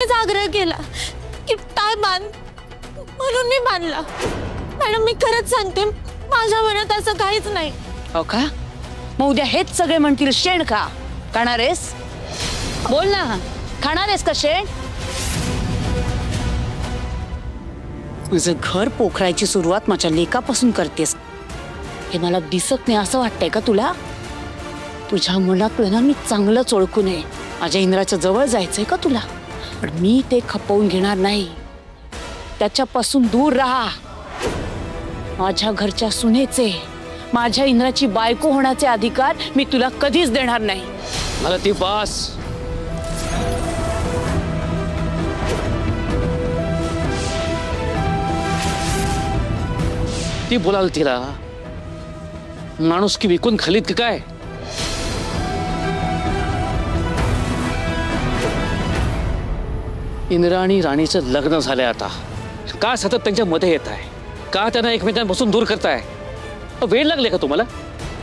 आग्रह केला की टाय बांध म्हणून मी बांधला। मॅडम मी खरंच सांगते माझ्या मनात असं काहीच नाही। हो का? मग उद्या हेच सगळे म्हणतील शेण खा, खाणार आहेस? बोल ना, खाणार आहेस का शेण? तुझं घर पोखरायची सुरुवात माझ्या लेकापासून करतेस हे मला दिसत नाही असं वाटतंय का तुला? तुझ्या मनातलं ना मी चांगलंच ओळखू नये। माझ्या इंद्राच्या जवळ जायचंय का तुला? पण मी ते खपवून घेणार नाही, त्याच्यापासून दूर राहा। माझ्या घरच्या सुनेचे, माझ्या इंद्राची बायको होण्याचे अधिकार मी तुला कधीच देणार नाही। मला ती बास। ती बोलाल तिला माणूस की विकून खालीत की काय? इंद्रा आणि राणीचं लग्न झालंय आता, का सतत त्यांच्या मध्ये येत आहे? का त्यांना एकमेकांपासून दूर करताय? वेळ लागले का तुम्हाला?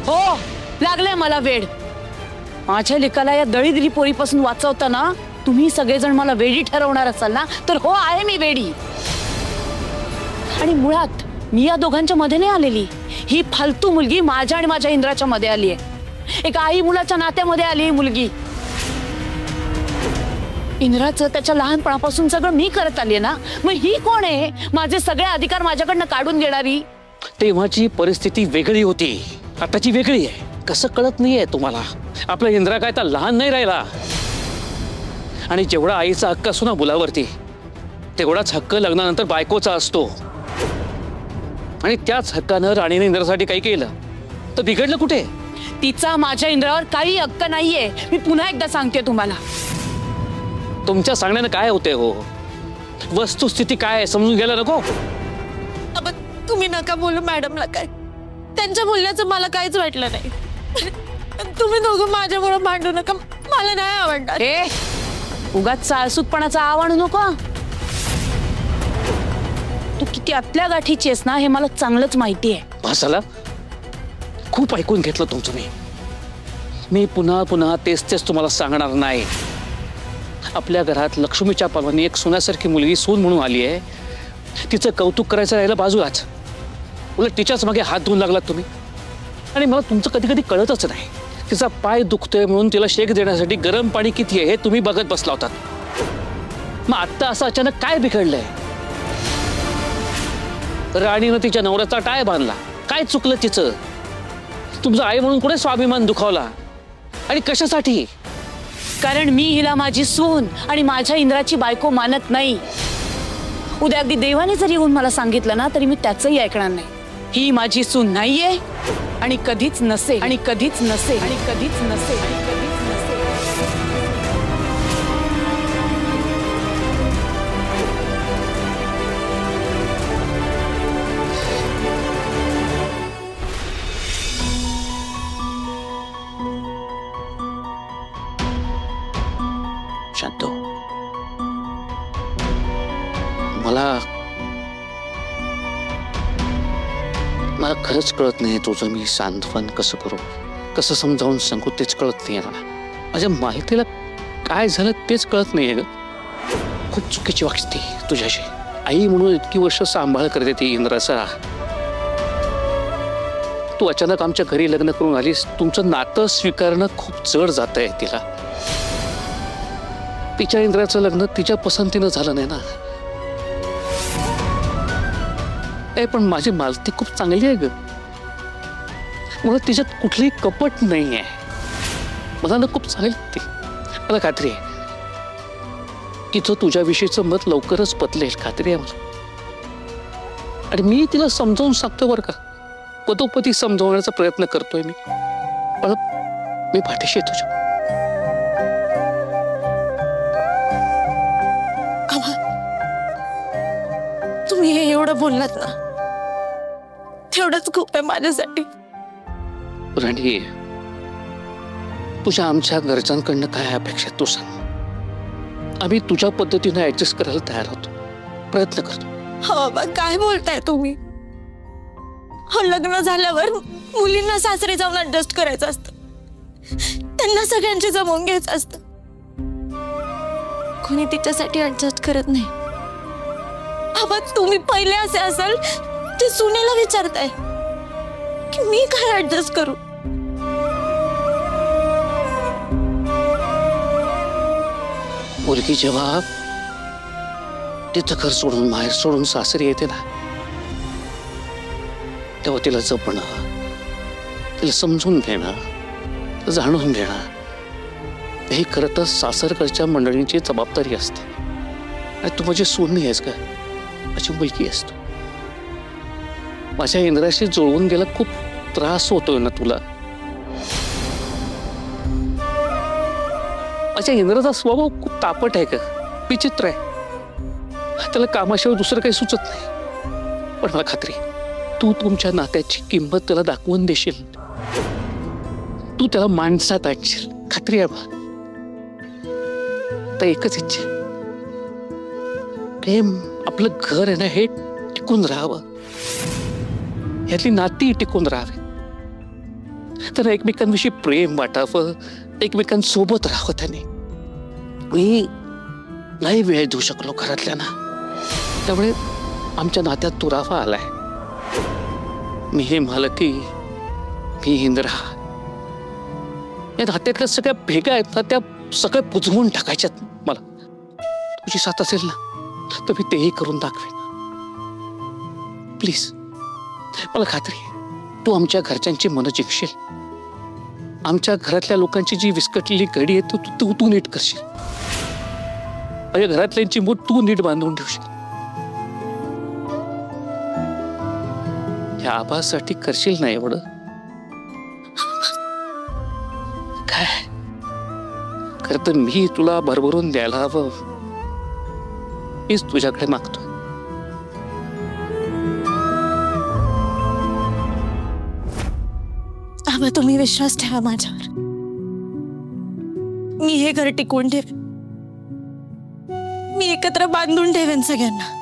हो लागले मला वेळ। माझ्या लेकाला या दळीद्री पोरीपासून वाचवताना तुम्ही सगळेजण मला वेडी ठरवणार असाल ना, तर हो आहे मी वेडी। आणि मुळात मी या दोघांच्या मध्ये नाही आलेली, ही फालतू मुलगी माझ्या आणि माझ्या इंद्राच्या मध्ये आली आहे। एक आई मुलाच्या नात्यामध्ये आली ही मुलगी। इंद्राचं त्याच्या लहानपणापासून सगळं मी करत आली ना, मग ही कोण आहे माझे सगळे अधिकार माझ्याकडनं काढून घेणारी? तेव्हाची परिस्थिती वेगळी होती, आताची वेगळी आहे। कसं कळत नाहीये तुम्हाला? आपला इंद्रा काय तर लहान नाही राहिला, आणि जेवढा आईचा हक्क असतो ना मुलावरती, तेवढाच हक्क लग्नानंतर बायकोचा असतो। आणि त्याच हक्कानं राणीने इंद्रासाठी काही केलं तर बिघडलं कुठे? तिचा माझ्या इंद्रावर काही हक्क नाहीये, मी पुन्हा एकदा सांगते तुम्हाला। तुमच्या सांगण्यानं काय होते हो? वस्तुस्थिती काय आहे समजून घ्यायला नको? अब तुम्ही नका बोलू मॅडमला, काय त्यांच्या बोलण्याचं मला काहीच वाटलं नाही। तुम्ही दोघं माझ्यामुळे भांडू नका, मला नाही आवडणार। उगाच साळसूतपणाचा आवडू नको। तू किती आतल्या गाठीची आहेस ना हे मला चांगलंच माहिती आहे। भासाला खूप ऐकून घेतलं तुमचं मी पुन्हा पुन्हा तेच तेच तुम्हाला सांगणार नाही। आपल्या घरात लक्ष्मीच्या पालवानी एक सोन्यासारखी मुलगी सून म्हणून आली आहे, तिचं कौतुक करायचं राहिलं बाजूलाच, उलट तिच्याच मागे हात धुवून लागलात तुम्ही। आणि मला तुमचं कधी कधी कळतच नाही, तिचा पाय दुखतोय म्हणून तिला शेक देण्यासाठी गरम पाणी किती आहे हे तुम्ही बघत बसला होतात। मग आता असं अचानक काय बिघडलंय? राणीनं तिच्या नवऱ्याचा टाय बांधला, काय चुकलं तिचं? तुमचं आई म्हणून कुठे स्वाभिमान दुखावला आणि कशासाठी? कारण मी हिला माझी सून आणि माझ्या इंद्राची बायको मानत नाही। उद्या अगदी देवाने जरी येऊन मला सांगितलं ना तरी मी त्याचंही ऐकणार नाही। ही माझी सून नाहीये आणि कधीच नसेल, आणि कधीच नसेल, आणि कधीच नसेल, आणि कधीच नसेल। शांतो, मला खरंच कळत नाही तुझं मी सांत्वन कसं करू, कसं समजावून सांगू तेच कळत नाही मला। माझ्या माहितीला काय झालं तेच कळत नाहीये ग। खूप चुकीची वागते तुझ्याशी। आई म्हणून इतकी वर्ष सांभाळ करते ती इंद्राचा, तू अचानक आमच्या घरी लग्न करून आलीस। तुमचं नातं स्वीकारणं खूप जड जात आहे तिला। तिच्या इंद्राचं लग्न तिच्या पसंतीनं झालं नाही ना। पण माझी मालती खूप चांगली आहे ग, म्हणून तिच्यात कुठलीही कपट नाहीये। मला ना खूप चांगली ती, मला खात्री आहे तिचं तुझ्याविषयीचं मत लवकरच बदलेल, खात्री आहे मला। आणि मी तिला समजावून सांगतो बरं का, पदोपदी समजावण्याचा प्रयत्न करतोय मी पाठीशी आहे तुझ्या। तुम्ही हे एवढं बोललात ना तेवढंच खूप आहे माझ्यासाठी। राणी, तुझ्या आमच्या घरच्यांकडनं काय अपेक्षा तू सांग। आम्ही तुझ्या पद्धतीने ऍडजस्ट करायला तयार होतो, प्रयत्न करतो। हो बाबा काय बोलताय तुम्ही? हो लग्न झाल्यावर मुलींना सासरे जाऊन ऍडजस्ट करायचं असतं, त्यांना सगळ्यांची जमवून घ्यायचं असतं। कोणी तिच्यासाठी ऍडजस्ट करत नाही. आबा तुम्ही पहिले असे असाल ते सुनेला विचारताय की मी काय ऍडजस्ट करू. मुलगी जेव्हा तिचं घर सोडून माहेर सोडून सासरी येते ना, तेव्हा तिला जपणं, तिला समजून घेणं, जाणून घेणं, हे खरं तर सासरकडच्या मंडळींची जबाबदारी असते. आणि तू माझी सून नाही आहेस का, माझी मुलगी असतो. माझ्या इंद्राशी जुळवून गेला खूप त्रास होतोय ना तुला. माझ्या इंद्राचा स्वभाव खूप तापट आहे का, विचित्र आहे. त्याला कामाशिवाय दुसरं काही सुचत नाही. पण मला खात्री तू तुमच्या नात्याची किंमत त्याला दाखवून देशील. तू त्याला माणसात आणशील, खात्री आहे बा. तर एकच इच्छा, प्रेम आपलं घर आहे ना हे टिकून राहावं, यातली नाती टिकून राहावी. तर एकमेकांविषयी प्रेम वाटावं, एकमेकांसोबत राहावं. त्याने मी नाही वेळ देऊ शकलो घरातल्यांना, त्यामुळे आमच्या नात्यात दुरावा आलाय. मी हे मालकी, मी इंद्रा, या नात्यातल्या सगळ्या भेगा आहेत ना त्या सगळ्या बुजवून टाकायच्यात. मला तुझी साथ असेल ना तर मी तेही करून दाखवेन. प्लीज, मला खात्री आहे तू आमच्या घरच्यांची मनं जिंकशील. आमच्या घरातल्या लोकांची जी विस्कटलेली घडी आहे तू नीट करशील. माझ्या घरातल्यांची मूठ तू नीट बांधून ठेवशील. या आभासाठी करशील ना एवढं? काय खरं तर मी तुला भरभरून द्यायला हवं, मीच तुझ्याकडे मागतोय. आबा तुम्ही विश्वास ठेवा माझ्यावर. मी हे घर टिकवून ठेवेन. मी एकत्र बांधून ठेवेन सगळ्यांना.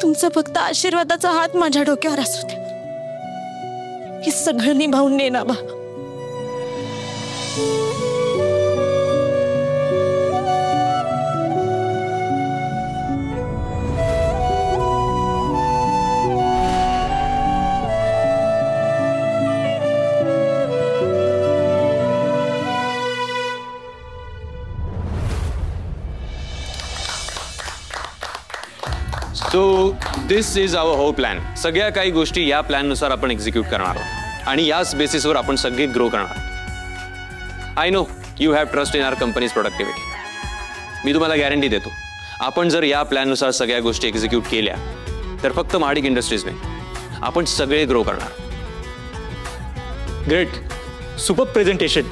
तुमचा फक्त आशीर्वादाचा हात माझ्या डोक्यावर असू दे. हे सगळं निभावून देईन आबा. So this is our whole plan. सगळ्या काही गोष्टी या प्लॅननुसार आपण एक्झिक्यूट करणार आहोत आणि याच बेसिसवर आपण सगळे ग्रो करणार आहोत. I know you have trust in our company's productivity. मी तुम्हाला गॅरंटी देतो, आपण जर या प्लॅननुसार सगळ्या गोष्टी एक्झिक्यूट केल्या तर फक्त महाडिक इंडस्ट्रीज नाही, आपण सगळे ग्रो करणार. Great, super presentation.